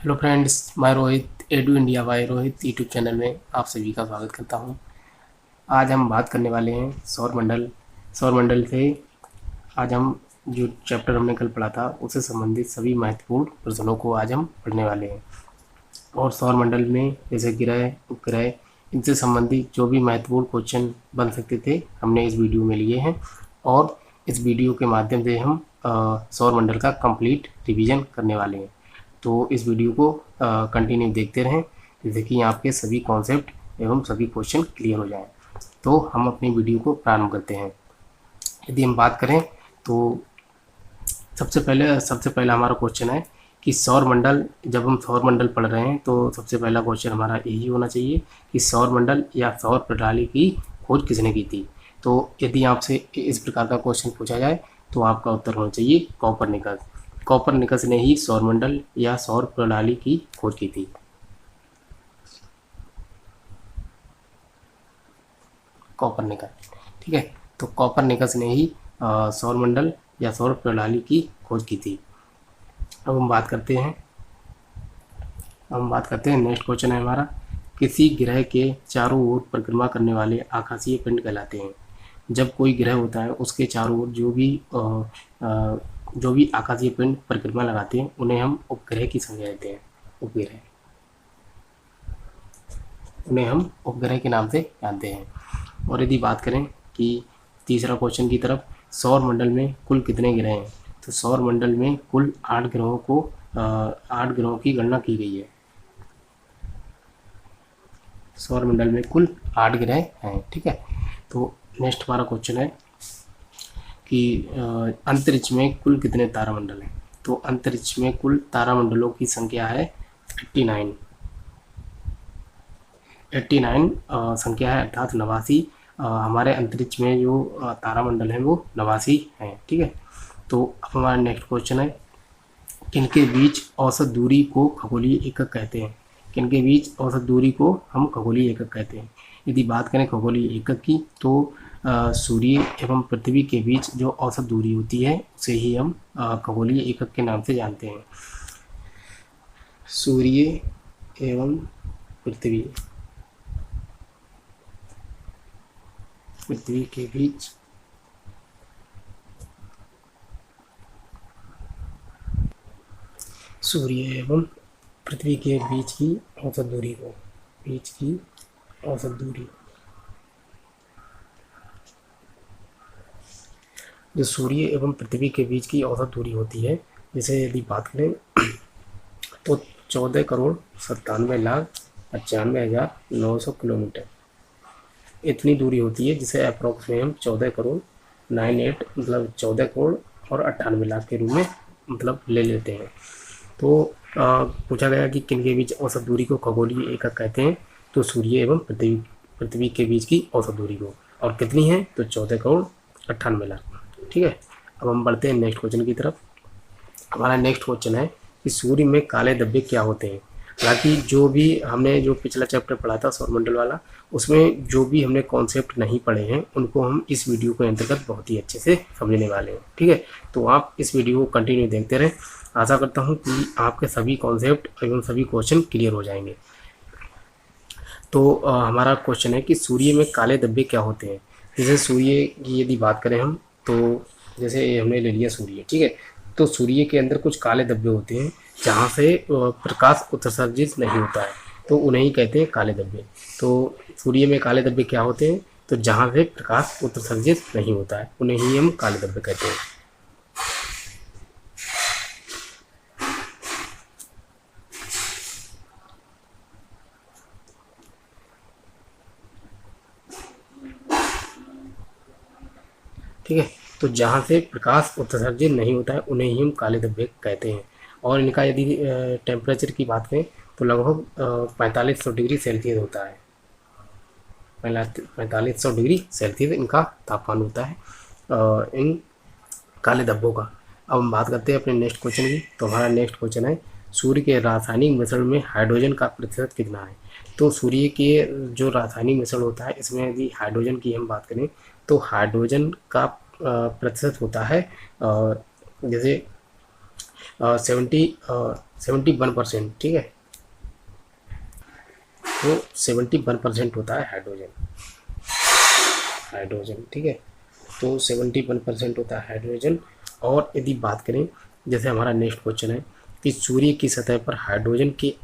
Hello friends, मैं Rohit edu India by Rohit YouTube channel में आप सभी का स्वागत करता हूं। आज हम बात करने वाले हैं सौरमंडल से। आज हम जो चैप्टर हमने कल पढ़ा था उससे संबंधित सभी महत्वपूर्ण प्रश्नों को आज हम पढ़ने वाले हैं। और सौरमंडल में जैसे ग्रह, उपग्रह, इनसे संबंधित जो भी महत्वपूर्ण क्वेश्चन बन सकते थे हमने इस वीडियो में लिए हैं। और इस वीडियो के माध्यम से हम सौरमंडल का कंप्लीट रिवीजन करने वाले हैं। तो इस वीडियो को कंटिन्यू देखते रहें जिससे कि आपके सभी कॉन्सेप्ट एवं सभी क्वेश्चन क्लियर हो जाएं। तो हम अपनी वीडियो को प्रारंभ करते हैं। यदि हम बात करें तो सबसे पहला हमारा क्वेश्चन है कि सौरमंडल, जब हम सौरमंडल पढ़ रहे हैं तो सबसे पहला क्वेश्चन हमारा यही होना चाहिए कि सौरमंडल या सौर प्रणाली की खोज किसने की थी। तो यदि आपसे इस प्रकार का क्वेश्चन पूछा जाए तो आपका उत्तर होना चाहिए कॉपरनिकस। कॉपरनिकस ने ही सौरमंडल या सौर प्रणाली की खोज की थी। कॉपरनिकस, ठीक है। तो कॉपरनिकस ने ही सौरमंडल या सौर प्रणाली की खोज की थी। अब हम बात करते हैं नेक्स्ट क्वेश्चन है हमारा, किसी ग्रह के चारों ओर परिक्रमा करने वाले आकाशीय पिंड कहलाते हैं। जब कोई ग्रह होता है उसके चारों ओर जो भी आकाशीय पिंड परिक्रमा लगाते हैं उन्हें हम उपग्रह की संज्ञा देते हैं। उन्हें हम उपग्रह के नाम से जानते हैं। और यदि बात करें कि तीसरा क्वेश्चन की तरफ, सौर मंडल में कुल कितने ग्रह हैं, तो सौर मंडल में कुल 8 ग्रहों की गणना की गई है। सौर मंडल में कुल 8 ग्रह हैं, ठीक है। तो नेक्स्ट हमारा क्वेश्चन है कि अंतरिक्ष में कुल कितने तारामंडल हैं। तो अंतरिक्ष में कुल तारामंडलों की संख्या है 89 संख्या है, अर्थात 89। हमारे अंतरिक्ष में जो तारामंडल हैं वो 89 हैं, ठीक है। तो अब हमारा नेक्स्ट क्वेश्चन है, किनके बीच औसत दूरी को खगोलीय एकक कहते हैं। किनके बीच औसत दूरी को हम खगोलीय एकक कहते हैं। यदि बात करें खगोलीय एकक की तो सूर्य एवं पृथ्वी के बीच जो औसत दूरी होती है उसे ही हम खगोलीय एकक के नाम से जानते हैं। सूर्य एवं पृथ्वी के बीच सूर्य एवं पृथ्वी के बीच की औसत दूरी जो सूर्य एवं पृथ्वी के बीच की औसत दूरी होती है, जैसे यदि बात करें तो 14,97,95,900 किलोमीटर इतनी दूरी होती है, जिसे अप्रॉक्स में हम 14,98 मतलब 14 करोड़ और 98 लाख के रूप में मतलब ले लेते हैं। तो पूछा गया कि किनके बीच औसत दूरी को खगोलीय एकक कहते हैं, तो सूर्य एवं पृथ्वी के बीच की औसत दूरी को, और कितनी है तो 14 करोड़ 98 लाख, ठीक है। अब हम बढ़ते हैं नेक्स्ट क्वेश्चन की तरफ। हमारा नेक्स्ट क्वेश्चन है कि सूर्य में काले धब्बे क्या होते हैं। हालांकि जो पिछला चैप्टर पढ़ा था सौरमंडल वाला, उसमें जो भी हमने कॉन्सेप्ट नहीं पढ़े हैं उनको हम इस वीडियो के अंतर्गत बहुत ही अच्छे से समझने वाले हैं, ठीक है। तो आप इस वीडियो को कंटिन्यू देखते रहें। आशा करता हूं कि आपके सभी कॉन्सेप्ट एवं सभी क्वेश्चन क्लियर हो जाएंगे। तो हमारा क्वेश्चन है कि सूर्य में काले धब्बे क्या होते हैं। जैसे सूर्य की यदि बात करें हम, तो जैसे हमने ले लिया सूर्य, ठीक है। तो सूर्य के अंदर कुछ काले धब्बे होते हैं जहाँ से प्रकाश उत्सर्जित नहीं होता है, तो उन्हें ही कहते हैं काले धब्बे। तो सूर्य में काले धब्बे क्या होते हैं, तो जहाँ से प्रकाश उत्सर्जित नहीं होता है उन्हें ही हम काले धब्बे कहते हैं। ठीक है, तो जहाँ से प्रकाश उत्सर्जित नहीं होता है उन्हें ही हम काले धब्बे कहते हैं। और इनका यदि टेम्परेचर की बात करें तो लगभग 4500 डिग्री सेल्सियस होता है। 4500 डिग्री सेल्सियस इनका तापमान होता है इन काले धब्बों का। अब हम बात करते हैं अपने नेक्स्ट क्वेश्चन की। तो हमारा नेक्स्ट क्वेश्चन है, सूर्य के रासायनिक मिश्रण में हाइड्रोजन का प्रतिशत कितना है। तो सूर्य के जो रासायनिक मिश्रण होता है इसमें यदि हाइड्रोजन की हम बात करें तो हाइड्रोजन का प्रतिशत होता है, जैसे 71%, ठीक है। तो 71% होता है हाइड्रोजन, ठीक है। तो 71% होता है हाइड्रोजन। और यदि बात करें, जैसे हमारा नेक्स्ट क्वेश्चन है कि सूर्य की सतह पर हाइड्रोजन के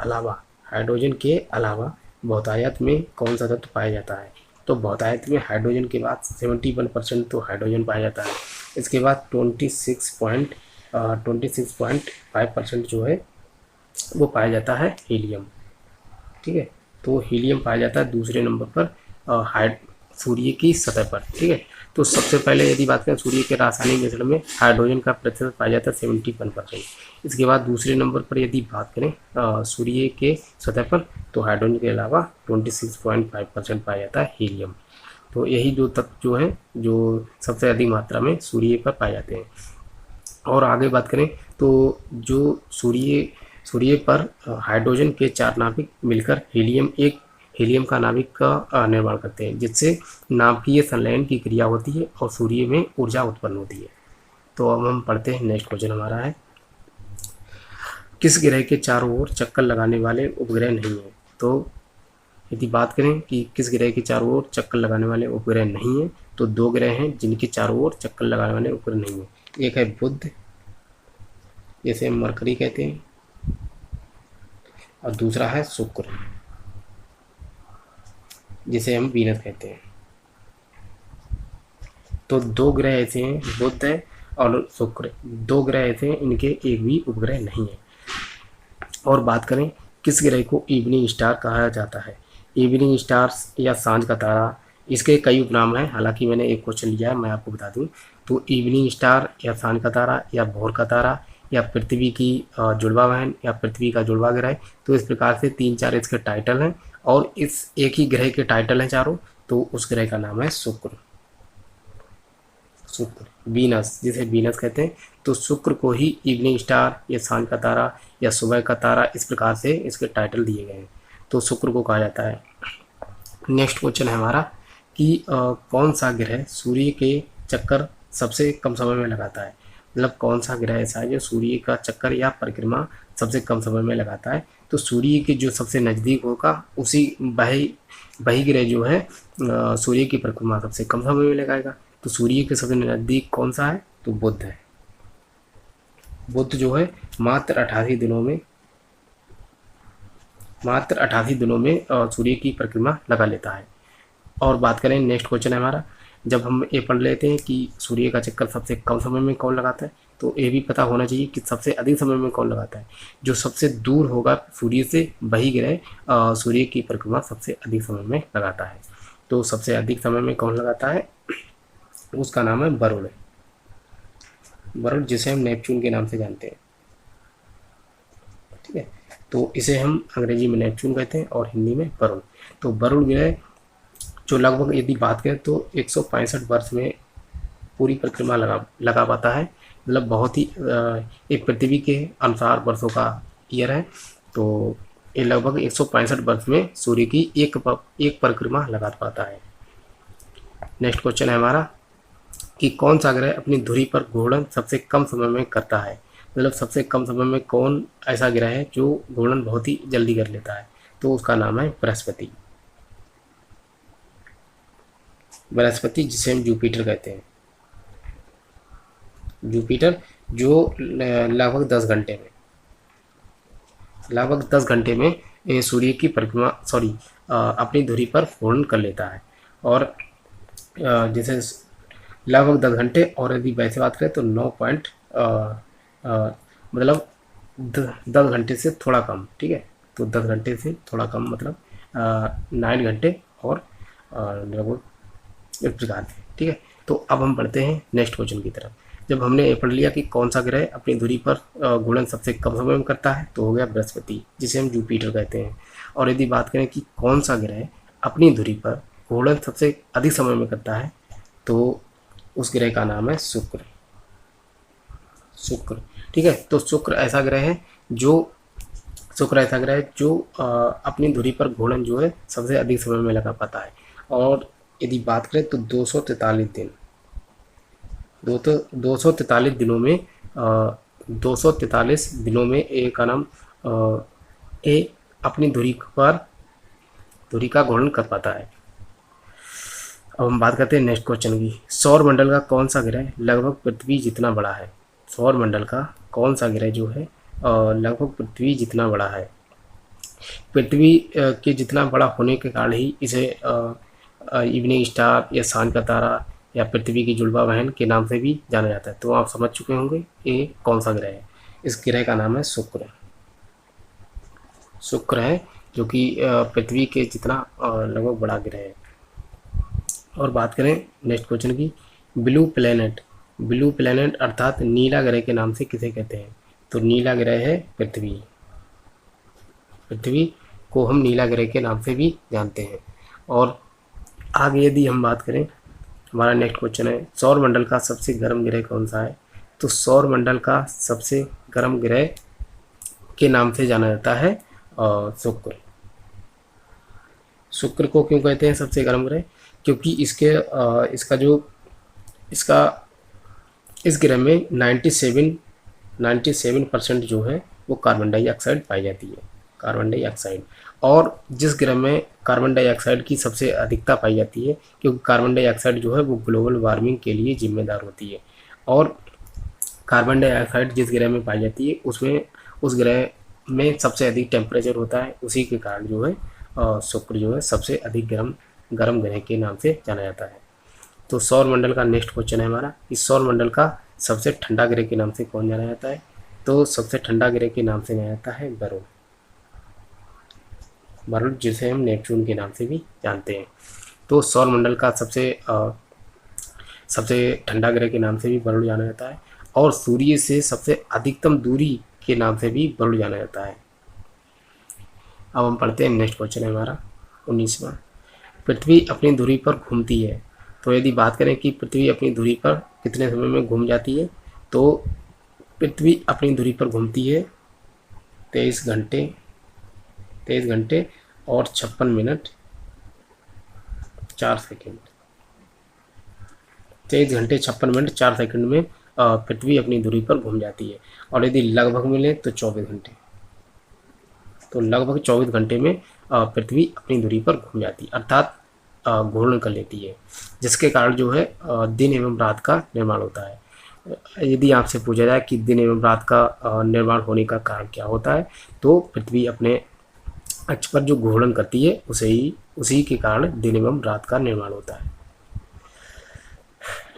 अलावा बहुतायत में कौन सा तत्व पाया जाता है। तो बहुतायत में हाइड्रोजन के बाद 71% तो हाइड्रोजन पाया जाता है। इसके बाद 26.5% जो है वो पाया जाता है हीलियम, ठीक है। तो हीलियम पाया जाता है दूसरे नंबर पर हाइड सूर्य की सतह पर, ठीक है। तो सबसे पहले यदि बात करें सूर्य के रासायनिक मिश्रण में हाइड्रोजन का प्रतिशत पाया जाता है 71%। इसके बाद दूसरे नंबर पर यदि बात करें सूर्य के सतह पर, तो हाइड्रोजन के अलावा 26.5% पाया जाता है हीलियम। तो यही दो तत्व जो हैं जो सबसे अधिक मात्रा में सूर्य पर पाए जाते हैं। और आगे बात करें तो जो सूर्य पर हाइड्रोजन के 4 नाभिक मिलकर हीलियम का नाभिक का निर्माण करते हैं, जिससे नाभिकीय संलयन की क्रिया होती है और सूर्य में ऊर्जा उत्पन्न होती है। तो अब हम पढ़ते हैं, नेक्स्ट क्वेश्चन हमारा है, किस ग्रह के चारों ओर चक्कर लगाने वाले उपग्रह नहीं है। तो यदि बात करें कि किस ग्रह के चारों ओर चक्कर लगाने वाले उपग्रह नहीं है, तो 2 ग्रह हैं जिनके चारों ओर चक्कर लगाने वाले उपग्रह नहीं है। एक है बुध, जैसे हम मरकरी कहते हैं, और दूसरा है शुक्र, जिसे हम वीनस कहते हैं। तो 2 ग्रह ऐसे हैं, बुध है और शुक्र, 2 ग्रह ऐसे हैं इनके एक भी उपग्रह नहीं है। और बात करें किस ग्रह को इवनिंग स्टार कहा जाता है। इवनिंग स्टार्स या सांझ का तारा, इसके कई उपनाम हैं, हालांकि मैंने एक क्वेश्चन लिया है, मैं आपको बता दूं। तो इवनिंग स्टार या सांझ का तारा या भोर का तारा या पृथ्वी की जुड़वा बहन या पृथ्वी का जुड़वा ग्रह, तो इस प्रकार से 3-4 इसके टाइटल हैं। और इस एक ही ग्रह के टाइटल हैं चारों, तो उस ग्रह का नाम है शुक्र, वीनस, जिसे वीनस कहते हैं। तो शुक्र को ही इवनिंग स्टार या सांझ का तारा या सुबह का तारा, इस प्रकार से इसके टाइटल दिए गए हैं, तो शुक्र को कहा जाता है। नेक्स्ट क्वेश्चन है हमारा कि कौन सा ग्रह सूर्य के चक्कर सबसे कम समय में लगाता है। मतलब कौन सा ग्रह ऐसा है जो सूर्य का चक्कर या परिक्रमा सबसे कम समय में लगाता है। तो सूर्य के जो सबसे नज़दीक होगा उसी वही ग्रह जो है सूर्य की परिक्रमा सबसे कम समय में लगाएगा। तो सूर्य के सबसे नज़दीक कौन सा है, तो बुध है। बुध जो है मात्र 88 दिनों में सूर्य की परिक्रमा लगा लेता है। और बात करें, नेक्स्ट क्वेश्चन है हमारा, जब हम ये पढ़ लेते हैं कि सूर्य का चक्कर सबसे कम समय में कौन लगाता है, तो ये भी पता होना चाहिए कि सबसे अधिक समय में कौन लगाता है। जो सबसे दूर होगा सूर्य से वही ग्रह सूर्य की परिक्रमा सबसे अधिक समय में लगाता है। तो सबसे अधिक समय में कौन लगाता है, उसका नाम है वरुण, जिसे हम नेपच्यून के नाम से जानते हैं, ठीक है। तो इसे हम अंग्रेजी में नेपच्यून कहते हैं और हिंदी में वरुण। तो वरुण ग्रह जो लगभग यदि बात करें तो 165 वर्ष में पूरी परिक्रमा लगा पाता है। मतलब बहुत ही एक पृथ्वी के अनुसार वर्षों का ईयर है, तो ये लगभग 165 वर्ष में सूर्य की एक परिक्रमा लगा पाता है। नेक्स्ट क्वेश्चन है हमारा कि कौन सा ग्रह अपनी धुरी पर घूर्णन सबसे कम समय में करता है। मतलब सबसे कम समय में कौन ऐसा ग्रह है जो घूर्णन बहुत ही जल्दी कर लेता है, तो उसका नाम है बृहस्पति, जिसे हम जुपिटर कहते हैं। जुपिटर जो लगभग 10 घंटे में सूर्य की परिक्रमा अपनी धुरी पर घूर्णन कर लेता है। और जैसे लगभग 10 घंटे, और यदि वैसे बात करें तो 10 घंटे से थोड़ा कम, ठीक है। तो 10 घंटे से थोड़ा कम मतलब 9 घंटे और लगभग इस प्रकार से, ठीक है। तो अब हम बढ़ते हैं नेक्स्ट क्वेश्चन की तरफ। जब हमने ये पढ़ लिया कि कौन सा ग्रह अपनी धुरी पर घूर्णन सबसे कम समय में करता है, तो हो गया बृहस्पति, जिसे हम जुपिटर कहते हैं। और यदि बात करें कि कौन सा ग्रह अपनी धुरी पर घूर्णन सबसे अधिक समय में करता है, तो उस ग्रह का नाम है शुक्र, ठीक है। तो शुक्र ऐसा ग्रह है जो अपनी धुरी पर घूर्णन जो है सबसे अधिक समय में लगा पाता है। और यदि बात करें तो 243 दिनों में 243 दिनों में ए का नाम ए अपनी धुरी का घूर्णन कर पाता है। अब हम बात करते हैं नेक्स्ट क्वेश्चन की। सौर मंडल का कौन सा ग्रह लगभग पृथ्वी जितना बड़ा है? सौर मंडल का कौन सा ग्रह जो है लगभग पृथ्वी जितना बड़ा है? पृथ्वी के जितना बड़ा होने के कारण ही इसे इवनिंग स्टार या सांझ का तारा या पृथ्वी की जुड़वा बहन के नाम से भी जाना जाता है। तो आप समझ चुके होंगे ये कौन सा ग्रह है। इस ग्रह का नाम है शुक्र। शुक्र है जो कि पृथ्वी के जितना लगभग बड़ा ग्रह है। और बात करें नेक्स्ट क्वेश्चन की, ब्लू प्लेनेट अर्थात नीला ग्रह के नाम से किसे कहते हैं? तो नीला ग्रह है पृथ्वी। पृथ्वी को हम नीला ग्रह के नाम से भी जानते हैं। और आगे यदि हम बात करें, हमारा नेक्स्ट क्वेश्चन है सौर मंडल का सबसे गर्म ग्रह कौन सा है? तो सौर मंडल का सबसे गर्म ग्रह के नाम से जाना जाता है शुक्र। शुक्र को क्यों कहते हैं सबसे गर्म ग्रह? क्योंकि इस ग्रह में 97% जो है वो कार्बन डाइऑक्साइड पाई जाती है, कार्बन डाइऑक्साइड। और जिस ग्रह में कार्बन डाइऑक्साइड की सबसे अधिकता पाई जाती है, क्योंकि कार्बन डाइऑक्साइड जो है वो ग्लोबल वार्मिंग के लिए जिम्मेदार होती है। और कार्बन डाइऑक्साइड जिस ग्रह में पाई जाती है उस ग्रह में सबसे अधिक टेम्परेचर होता है। उसी के कारण जो है शुक्र जो है सबसे अधिक गर्म ग्रह के नाम से जाना जाता है। तो सौर मंडल का नेक्स्ट क्वेश्चन है हमारा, इस सौर मंडल का सबसे ठंडा ग्रह के नाम से कौन जाना जाता है? तो सबसे ठंडा ग्रह के नाम से जाना जाता है वरुण, जिसे हम नेपच्यून के नाम से भी जानते हैं। तो सौर मंडल का सबसे ठंडा ग्रह के नाम से भी वरुण जाना जाता है। और सूर्य से सबसे अधिकतम दूरी के नाम से भी वरुण जाना जाता है। अब हम पढ़ते हैं नेक्स्ट क्वेश्चन है हमारा 19वां। पृथ्वी अपनी धुरी पर घूमती है। तो यदि बात करें कि पृथ्वी अपनी धुरी पर कितने समय में घूम जाती है, तो पृथ्वी अपनी धुरी पर घूमती है 23 घंटे और 56 मिनट 4 सेकंड। 23 घंटे 56 मिनट 4 सेकंड में पृथ्वी अपनी धुरी पर घूम जाती है। और यदि लगभग मिले तो 24 घंटे। तो लगभग 24 घंटे में पृथ्वी अपनी धुरी पर घूम जाती है, अर्थात घूर्णन कर लेती है, जिसके कारण जो है दिन एवं रात का निर्माण होता है। यदि आपसे पूछा जाए कि दिन एवं रात का निर्माण होने का कारण क्या होता है, तो पृथ्वी अपने अक्ष पर जो घूर्णन करती है उसी के कारण दिन एवं रात का निर्माण होता है।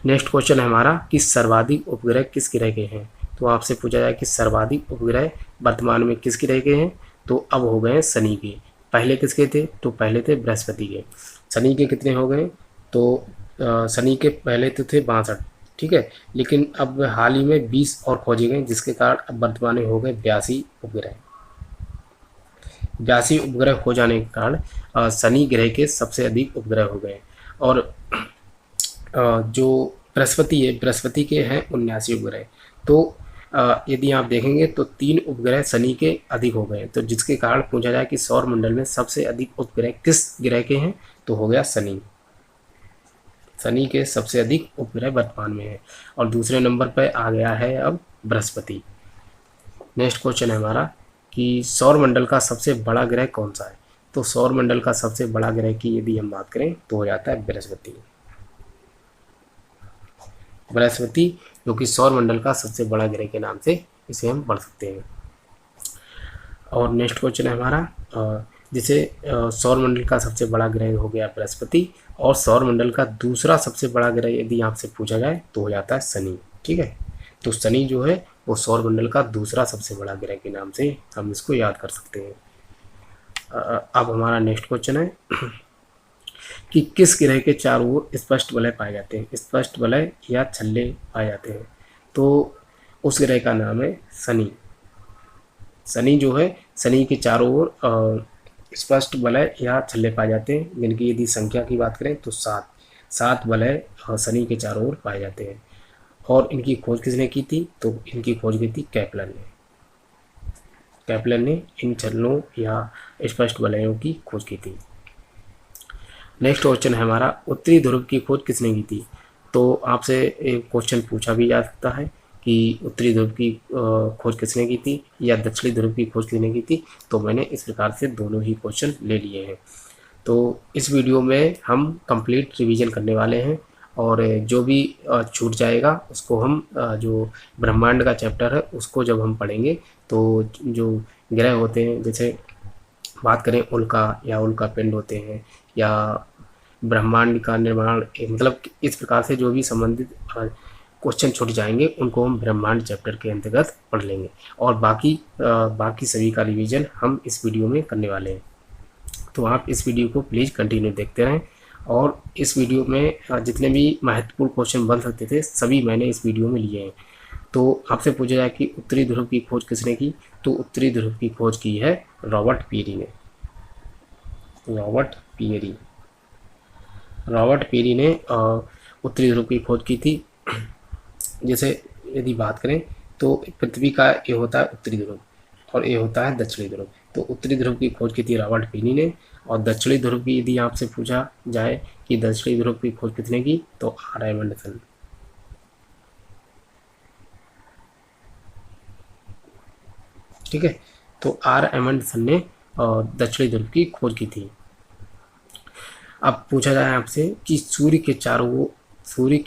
नेक्स्ट क्वेश्चन है हमारा कि सर्वाधिक उपग्रह किस ग्रह के हैं? तो आपसे पूछा जाए कि सर्वाधिक उपग्रह वर्तमान में किस ग्रह के हैं? तो अब हो गए शनि के। पहले किसके थे? तो पहले थे बृहस्पति के। शनि के कितने हो गए? तो शनि के पहले तो थे 62, ठीक है, लेकिन अब हाल ही में 20 और खोजे गए, जिसके कारण अब वर्तमान में हो गए 82 उपग्रह। 82 उपग्रह हो जाने के कारण शनि ग्रह के सबसे अधिक उपग्रह हो गए। और जो बृहस्पति के हैं 79 उपग्रह। तो यदि आप देखेंगे तो 3 उपग्रह शनि के अधिक हो गए। तो जिसके कारण पूछा जाए कि सौर मंडल में सबसे अधिक उपग्रह किस ग्रह के हैं, तो हो गया शनि के सबसे अधिक उपग्रह वर्तमान में है। और दूसरे नंबर पर आ गया है अब बृहस्पति। नेक्स्ट क्वेश्चन है हमारा कि सौर मंडल का सबसे बड़ा ग्रह कौन सा है? तो सौर मंडल का सबसे बड़ा ग्रह की यदि हम बात करें तो हो जाता है बृहस्पति, जो कि सौर मंडल का सबसे बड़ा ग्रह के नाम से इसे हम पढ़ सकते हैं। और नेक्स्ट क्वेश्चन है हमारा जिसे सौर मंडल का सबसे बड़ा ग्रह हो गया बृहस्पति, और सौर मंडल का दूसरा सबसे बड़ा ग्रह यदि आपसे पूछा जाए तो हो जाता है शनि, ठीक है। तो शनि जो है वो सौर मंडल का दूसरा सबसे बड़ा ग्रह के नाम से हम इसको याद कर सकते हैं। अब हमारा नेक्स्ट क्वेश्चन है कि किस ग्रह के चारों ओर स्पष्ट वलय पाए जाते हैं? स्पष्ट वलय या छल्ले पाए जाते हैं, तो उस ग्रह का नाम है शनि। शनि जो है, शनि के चारों ओर स्पष्ट वलय या छल्ले पाए जाते हैं, जिनकी यदि संख्या की बात करें तो 7 वलय शनि के चारों ओर पाए जाते हैं। और इनकी खोज किसने की थी? तो इनकी खोज की थी केपलर ने इन छल्लों या स्पष्ट वलयों की खोज की थी। नेक्स्ट क्वेश्चन है हमारा उत्तरी ध्रुव की खोज किसने की थी? तो आपसे एक क्वेश्चन पूछा भी जा सकता है कि उत्तरी ध्रुव की खोज किसने की थी या दक्षिणी ध्रुव की खोज किसने की थी, तो मैंने इस प्रकार से दोनों ही क्वेश्चन ले लिए हैं। तो इस वीडियो में हम कंप्लीट रिवीजन करने वाले हैं और जो भी छूट जाएगा उसको हम जो ब्रह्मांड का चैप्टर है उसको जब हम पढ़ेंगे तो जो ग्रह होते हैं, जैसे बात करें उल्का या उल्का पिंड होते हैं या ब्रह्मांड का निर्माण, मतलब इस प्रकार से जो भी संबंधित क्वेश्चन छूट जाएंगे उनको हम ब्रह्मांड चैप्टर के अंतर्गत पढ़ लेंगे और बाकी सभी का रिवीजन हम इस वीडियो में करने वाले हैं। तो आप इस वीडियो को प्लीज़ कंटिन्यू देखते रहें और इस वीडियो में जितने भी महत्वपूर्ण क्वेश्चन बन सकते थे सभी मैंने इस वीडियो में लिए हैं। तो आपसे पूछा जाए कि उत्तरी ध्रुव की खोज किसने की, तो उत्तरी ध्रुव की खोज की है रॉबर्ट पीरी ने। रॉबर्ट पीरी ने उत्तरी ध्रुव की खोज की थी। जैसे यदि बात करें तो पृथ्वी का ये होता है उत्तरी ध्रुव और ये होता है दक्षिणी ध्रुव। तो उत्तरी ध्रुव की खोज की थी रॉबर्ट पीरी ने और दक्षिणी ध्रुव की यदि आपसे पूछा जाए कि दक्षिणी ध्रुव की खोज किसने की, तो आर एमंडसन। ठीक है, तो आर एमंडसन ने दक्षिणी ध्रुव की खोज की थी। अब पूछा जाए आपसे कि सूर्य के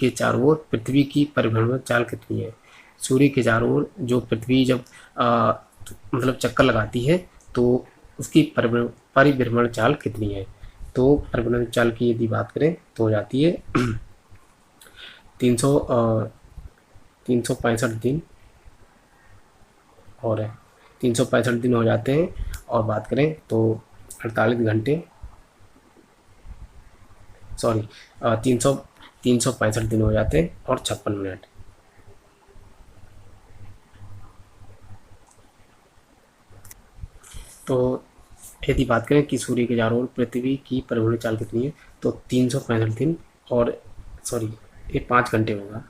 चारों ओर पृथ्वी की परिभ्रमण चाल कितनी है। सूर्य के चारों ओर जो पृथ्वी जब मतलब चक्कर लगाती है तो उसकी परिभ्रमण चाल कितनी है। तो परिभ्रमण चाल की यदि बात करें तो हो जाती है 365 दिन और 365 दिन हो जाते हैं और बात करें तो 48 घंटे, सॉरी 365 दिन हो जाते हैं और 56 मिनट। तो यदि बात करें कि सूर्य के चारों ओर पृथ्वी की परिभ्रमण चाल कितनी है, तो 365 दिन और सॉरी ये 5 घंटे होगा,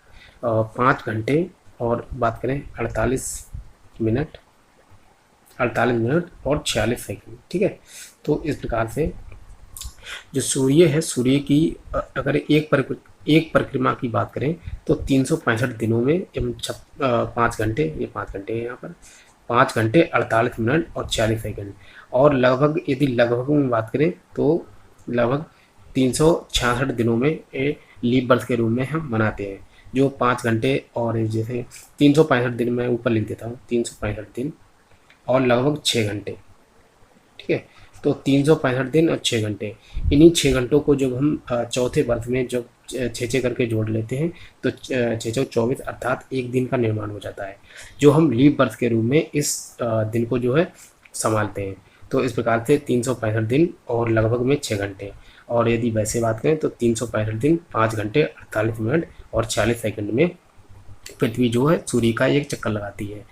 5 घंटे और बात करें 48 मिनट और 46 सेकंड। ठीक है, तो इस प्रकार से जो सूर्य है, सूर्य की अगर एक परिक्रमा की बात करें तो 365 दिनों में 5 घंटे, ये 5 घंटे है यहाँ पर, 5 घंटे 48 मिनट और 46 सेकंड और लगभग यदि लगभग में बात करें तो लगभग 366 दिनों में लीप वर्ष के रूप में हम मनाते हैं। जो 5 घंटे और जैसे 365 दिन में ऊपर लिख देता हूँ, 365 दिन और लगभग 6 घंटे। ठीक है, तो 365 दिन और 6 घंटे, इन्हीं 6 घंटों को जब हम चौथे वर्ष में जब 6 करके जोड़ लेते हैं तो 6 24 अर्थात एक दिन का निर्माण हो जाता है, जो हम लीप वर्ष के रूप में इस दिन को जो है संभालते हैं। तो इस प्रकार से 365 दिन और लगभग में 6 घंटे और यदि वैसे बात करें तो 365 दिन 5 घंटे 48 मिनट और 46 सेकंड में पृथ्वी जो है सूर्य का एक चक्कर लगाती है।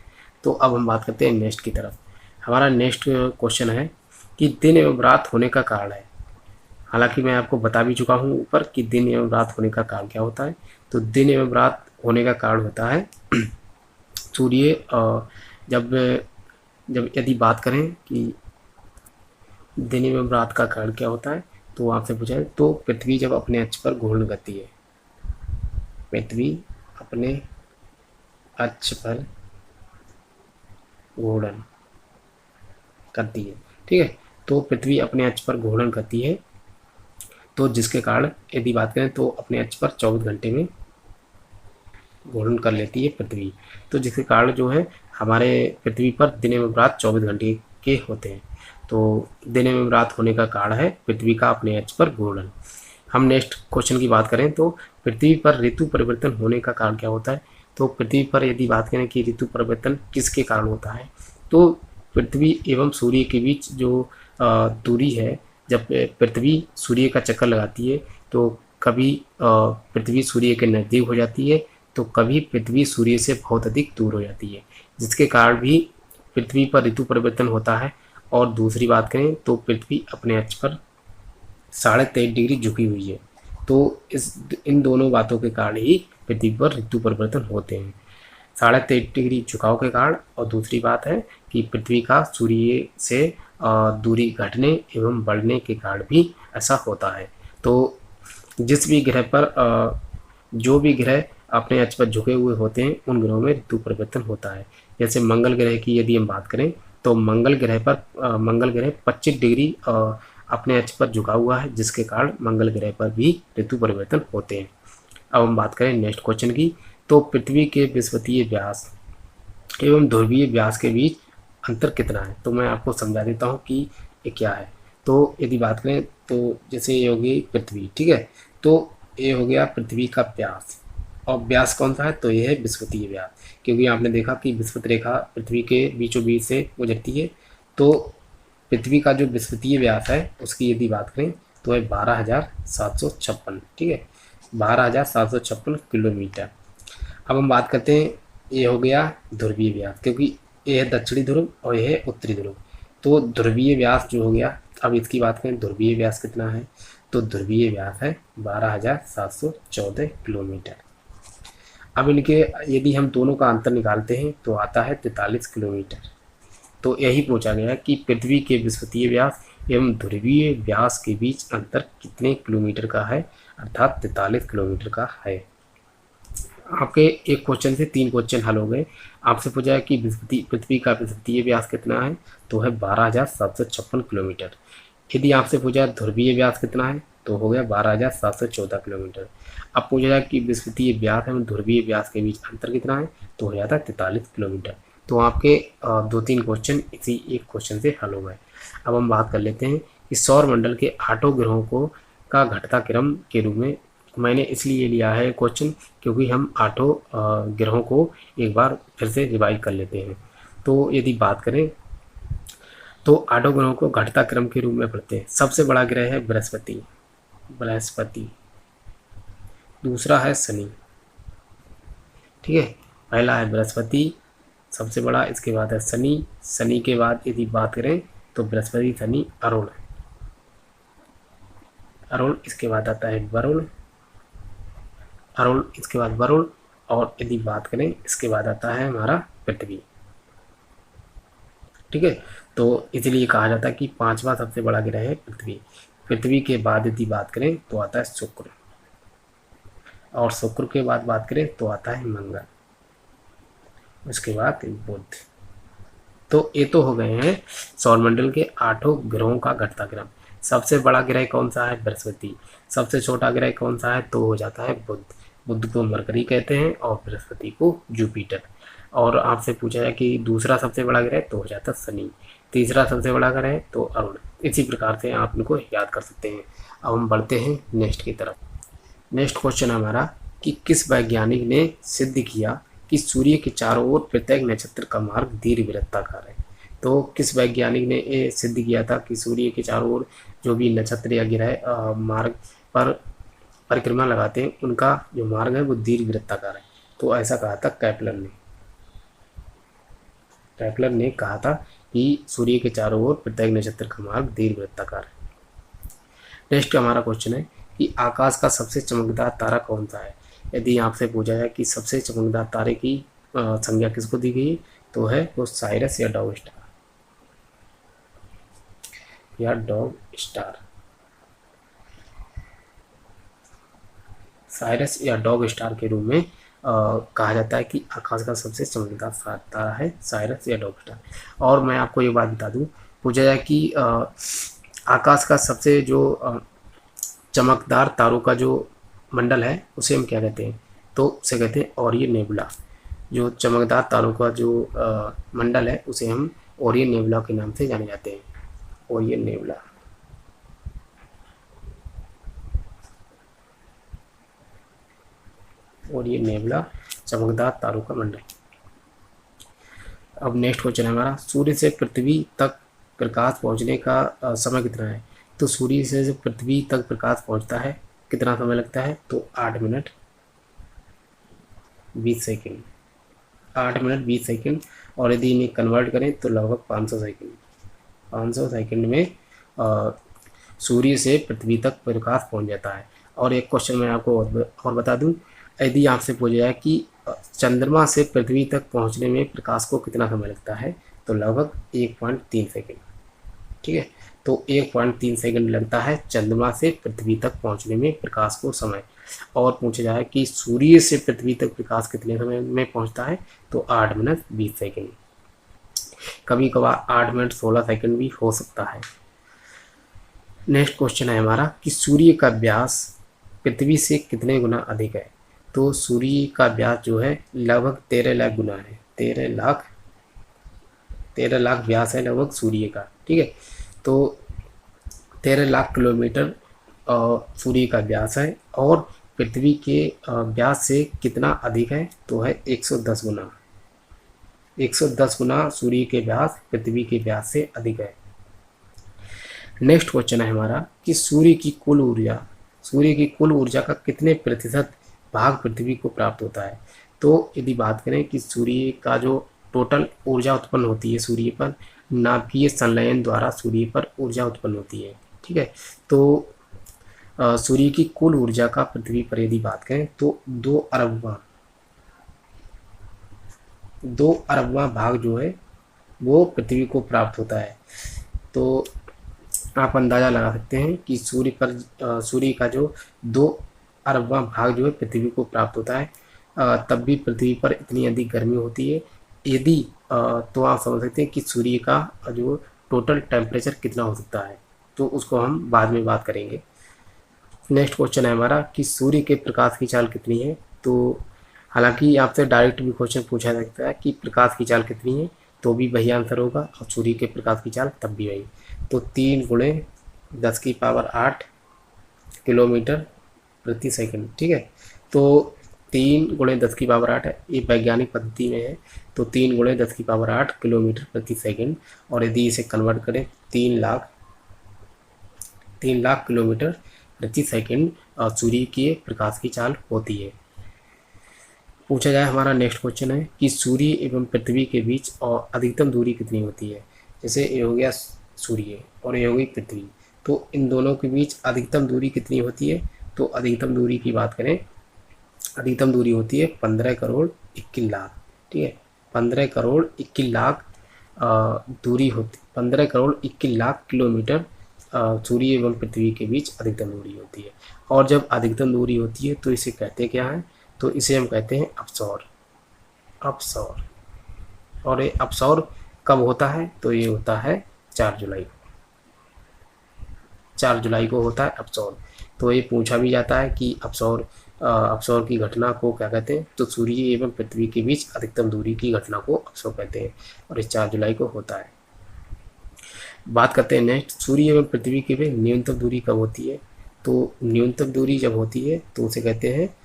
तो अब हम बात करते हैं नेक्स्ट की तरफ। हमारा नेक्स्ट क्वेश्चन है कि दिन एवं रात होने का कारण है। हालांकि मैं आपको बता भी चुका हूँ ऊपर कि दिन एवं रात होने का कारण क्या होता है। तो दिन एवं रात होने का कारण होता है सूर्य जब यदि बात करें कि दिन एवं रात का कारण क्या होता है, तो आपसे पूछा है तो पृथ्वी जब अपने अक्ष पर घूर्णन करती है, पृथ्वी अपने अक्ष पर घूर्णन करती है। ठीक है, तो पृथ्वी अपने अक्ष पर घूर्णन करती है, तो जिसके कारण यदि बात करें तो अपने अक्ष पर 24 घंटे में घूर्णन कर लेती है पृथ्वी। तो जिसके कारण जो है हमारे पृथ्वी पर दिन एवं रात 24 घंटे के होते हैं। तो दिन एवं रात होने का कारण है पृथ्वी का अपने अक्ष पर घूर्णन। हम नेक्स्ट क्वेश्चन की बात करें तो पृथ्वी पर ऋतु परिवर्तन होने का कारण क्या होता है। तो पृथ्वी पर यदि बात करें कि ऋतु परिवर्तन किसके कारण होता है, तो पृथ्वी एवं सूर्य के बीच जो दूरी है, जब पृथ्वी सूर्य का चक्कर लगाती है तो कभी पृथ्वी सूर्य के नज़दीक हो जाती है तो कभी पृथ्वी सूर्य से बहुत अधिक दूर हो जाती है, जिसके कारण भी पृथ्वी पर ऋतु परिवर्तन होता है। और दूसरी बात करें तो पृथ्वी अपने अक्ष पर 23.5 डिग्री झुकी हुई है, तो इन दोनों बातों के कारण ही पृथ्वी पर ऋतु परिवर्तन होते हैं, 23.5 डिग्री झुकाव के कारण। और दूसरी बात है कि पृथ्वी का सूर्य से दूरी घटने एवं बढ़ने के कारण भी ऐसा होता है। तो जिस भी ग्रह पर जो भी ग्रह अपने अक्ष पर झुके हुए होते हैं उन ग्रहों में ऋतु परिवर्तन होता है। जैसे मंगल ग्रह की यदि हम बात करें तो मंगल ग्रह 25 डिग्री अपने अक्ष पर झुका हुआ है, जिसके कारण मंगल ग्रह पर भी ऋतु परिवर्तन होते हैं। अब हम बात करें नेक्स्ट क्वेश्चन की, तो पृथ्वी के विषुवतीय व्यास एवं ध्रुवीय व्यास के बीच अंतर कितना है। तो मैं आपको समझा देता हूँ कि ये क्या है। तो यदि बात करें तो जैसे ये होगी पृथ्वी, ठीक है, तो ये हो गया पृथ्वी का व्यास, और व्यास कौन सा है, तो ये है विषुवतीय व्यास, क्योंकि आपने देखा कि विषुवत रेखा पृथ्वी के बीचों बीच से गुजरती है। तो पृथ्वी का जो विषुवतीय व्यास है उसकी यदि बात करें तो है 12,756, ठीक है, 12,756 किलोमीटर। अब हम बात करते हैं, ये हो गया ध्रुवीय व्यास, क्योंकि ये है दक्षिणी ध्रुव और ये है उत्तरी ध्रुव। तो ध्रुवीय व्यास जो हो गया, अब इसकी बात करें ध्रुवीय व्यास कितना है, तो ध्रुवीय व्यास है 12,714 किलोमीटर। अब इनके यदि हम दोनों का अंतर निकालते हैं तो आता है 43 किलोमीटर। तो यही पूछा गया है कि पृथ्वी के विषुवतीय व्यास एवं ध्रुवीय व्यास के बीच अंतर कितने किलोमीटर का है, अर्थात 43 किलोमीटर का है। आपके एक क्वेश्चन से 3 क्वेश्चन हल हो गए। आपसे पूछा है कि पृथ्वी का विषुवतीय व्यास कितना है, तो है 12,756 किलोमीटर। यदि आपसे पूछा है ध्रुवीय व्यास कितना है, तो हो गया 12,714 किलोमीटर। अब पूछा जाए कि विषुवतीय व्यास एवं ध्रुवीय व्यास के बीच अंतर कितना है, तो हो जाता है 43 किलोमीटर। तो आपके 2-3 क्वेश्चन इसी एक क्वेश्चन से हल हो गए। अब हम बात कर लेते हैं कि सौर मंडल के 8 ग्रहों को का घटता क्रम के रूप में, मैंने इसलिए लिया है क्वेश्चन क्योंकि हम 8 ग्रहों को एक बार फिर से रिवाइज कर लेते हैं। तो यदि बात करें तो 8 ग्रहों को घटता क्रम के रूप में पढ़ते हैं। सबसे बड़ा ग्रह है बृहस्पति, दूसरा है शनि, ठीक है, पहला है बृहस्पति सबसे बड़ा, इसके बाद है शनि, शनि के बाद यदि बात करें तो बृहस्पति, शनि, अरुण, इसके बाद आता है वरुण, इसके बाद वरुण, और यदि बात करें इसके बाद आता है हमारा पृथ्वी, ठीक है। तो इसलिए कहा जाता है कि 5वां सबसे बड़ा ग्रह है पृथ्वी। पृथ्वी के बाद यदि बात करें तो आता है शुक्र, और शुक्र के बाद बात करें तो आता है मंगल, उसके बाद बुध। तो ये तो हो गए हैं सौरमंडल के 8 ग्रहों का घटता क्रम। सबसे बड़ा ग्रह कौन सा है, बृहस्पति। सबसे छोटा ग्रह कौन सा है, तो हो जाता है बुध। बुध को मरकरी कहते हैं और बृहस्पति को जुपिटर। और आपसे पूछा जाए कि दूसरा सबसे बड़ा ग्रह, तो हो जाता है शनि। तीसरा सबसे बड़ा ग्रह तो अरुण। इसी प्रकार से आप इनको याद कर सकते हैं। अब हम बढ़ते हैं नेक्स्ट की तरफ। नेक्स्ट क्वेश्चन हमारा कि किस वैज्ञानिक ने सिद्ध किया कि सूर्य के चारों ओर प्रत्येक नक्षत्र का मार्ग दीर्घवृत्ताकार है। तो किस वैज्ञानिक ने ये सिद्ध किया था कि सूर्य के चारों ओर जो भी नक्षत्र या ग्रह मार्ग पर परिक्रमा लगाते हैं उनका जो मार्ग है वो दीर्घवृत्ताकार है। तो ऐसा कहा था कैप्लर ने कहा था कि सूर्य के चारों ओर प्रत्येक नक्षत्र का मार्ग दीर्घवृत्ताकार है। नेक्स्ट हमारा क्वेश्चन है कि आकाश का सबसे चमकदार तारा कौन सा है। यदि आपसे पूछा जाए कि सबसे चमकदार तारे की संज्ञा किसको दी गई, तो है वो साइरस या डॉग स्टार, साइरस या डॉग स्टार के रूप में कहा जाता है कि आकाश का सबसे चमकदार तारा है साइरस या डॉग स्टार। और मैं आपको ये बात बता दूं, पूछा जाए कि आकाश का सबसे जो चमकदार तारों का जो मंडल है उसे हम क्या कहते हैं, तो उसे कहते हैं ओरियन नेबुला। जो चमकदार तारों का जो मंडल है उसे हम ओरियन नेबुला के नाम से जाने जाते हैं, ओरियन नेबुला, चमकदार तारों का मंडल। अब नेक्स्ट क्वेश्चन है हमारा, सूर्य से पृथ्वी तक प्रकाश पहुंचने का समय कितना है। तो सूर्य से जब पृथ्वी तक प्रकाश पहुंचता है कितना समय लगता है, तो 8 मिनट 20 सेकंड, 8 मिनट 20 सेकंड। और यदि इन्हें कन्वर्ट करें तो लगभग 500 सेकंड में सूर्य से पृथ्वी तक प्रकाश पहुंच जाता है। और एक क्वेश्चन मैं आपको और बता दूं, यदि आपसे पूछा जाए कि चंद्रमा से पृथ्वी तक पहुंचने में प्रकाश को कितना समय लगता है, तो लगभग 1.3 सेकंड, ठीक है। तो 1.3 सेकंड लगता है चंद्रमा से पृथ्वी तक पहुंचने में प्रकाश को समय। और पूछा जाए कि सूर्य से पृथ्वी तक प्रकाश कितने समय में पहुंचता है, तो 8 मिनट 20 सेकंड। कभी कभार 8 मिनट 16 सेकंड भी हो सकता है। नेक्स्ट क्वेश्चन है हमारा कि सूर्य का व्यास पृथ्वी से कितने गुना अधिक है। तो सूर्य का व्यास जो है लगभग 13 लाख गुना है। 13 लाख व्यास है लगभग सूर्य का, ठीक है। तो 13 लाख किलोमीटर सूर्य का व्यास है, और पृथ्वी के व्यास से कितना अधिक है, तो है 110 गुना। 110 गुना सूर्य के व्यास पृथ्वी के व्यास से अधिक है। नेक्स्ट क्वेश्चन है हमारा कि सूर्य की कुल ऊर्जा का कितने प्रतिशत भाग पृथ्वी को प्राप्त होता है। तो यदि बात करें कि सूर्य का जो टोटल ऊर्जा उत्पन्न होती है सूर्य पर, नाभिकीय संलयन द्वारा सूर्य पर ऊर्जा उत्पन्न होती है, ठीक है। तो सूर्य की कुल ऊर्जा का पृथ्वी पर यदि बात करें तो 2 अरबवां भाग जो है वो पृथ्वी को प्राप्त होता है। तो आप अंदाज़ा लगा सकते हैं कि सूर्य का जो 2 अरबवां भाग जो है पृथ्वी को प्राप्त होता है, तब भी पृथ्वी पर इतनी अधिक गर्मी होती है। यदि तो आप समझ सकते हैं कि सूर्य का जो टोटल टेम्परेचर कितना हो सकता है, तो उसको हम बाद में बात करेंगे। नेक्स्ट क्वेश्चन है हमारा कि सूर्य के प्रकाश की चाल कितनी है। तो हालांकि आपसे डायरेक्ट भी क्वेश्चन पूछा जा सकता है कि प्रकाश की चाल कितनी है, तो भी वही आंसर होगा, और सूर्य के प्रकाश की चाल तब भी वही। तो 3 गुणे 10⁸ किलोमीटर प्रति सेकंड, ठीक है। तो 3 गुणे 10⁸ है, ये वैज्ञानिक पद्धति में है। तो 3 गुणे 10⁸ किलोमीटर प्रति सेकंड, और यदि इसे कन्वर्ट करें 3 लाख किलोमीटर प्रति सेकंड सूर्य के प्रकाश की चाल होती है। पूछा जाए हमारा नेक्स्ट क्वेश्चन है कि सूर्य एवं पृथ्वी के बीच और अधिकतम दूरी कितनी होती है। जैसे ये हो गया सूर्य और ये हो गई पृथ्वी, तो इन दोनों के बीच अधिकतम दूरी कितनी होती है। तो अधिकतम दूरी की बात करें, अधिकतम दूरी होती है 15 करोड़ 21 लाख, ठीक है। 15 करोड़ 21 लाख दूरी होती, 15 करोड़ 21 लाख किलोमीटर सूर्य एवं पृथ्वी के बीच अधिकतम दूरी होती है। और जब अधिकतम दूरी होती है तो इसे कहते क्या है, तो इसे हम कहते हैं अपसौर। और ये अपसौर कब होता है, तो ये होता है 4 जुलाई को होता है अपसौर। तो ये पूछा भी जाता है कि अपसौर की घटना को क्या कहते हैं, तो सूर्य एवं पृथ्वी के बीच अधिकतम दूरी की घटना को अपसौर कहते हैं, और ये 4 जुलाई को होता है। बात करते हैं नेक्स्ट, सूर्य एवं पृथ्वी के बीच न्यूनतम दूरी कब होती है। तो न्यूनतम दूरी जब होती है तो उसे कहते हैं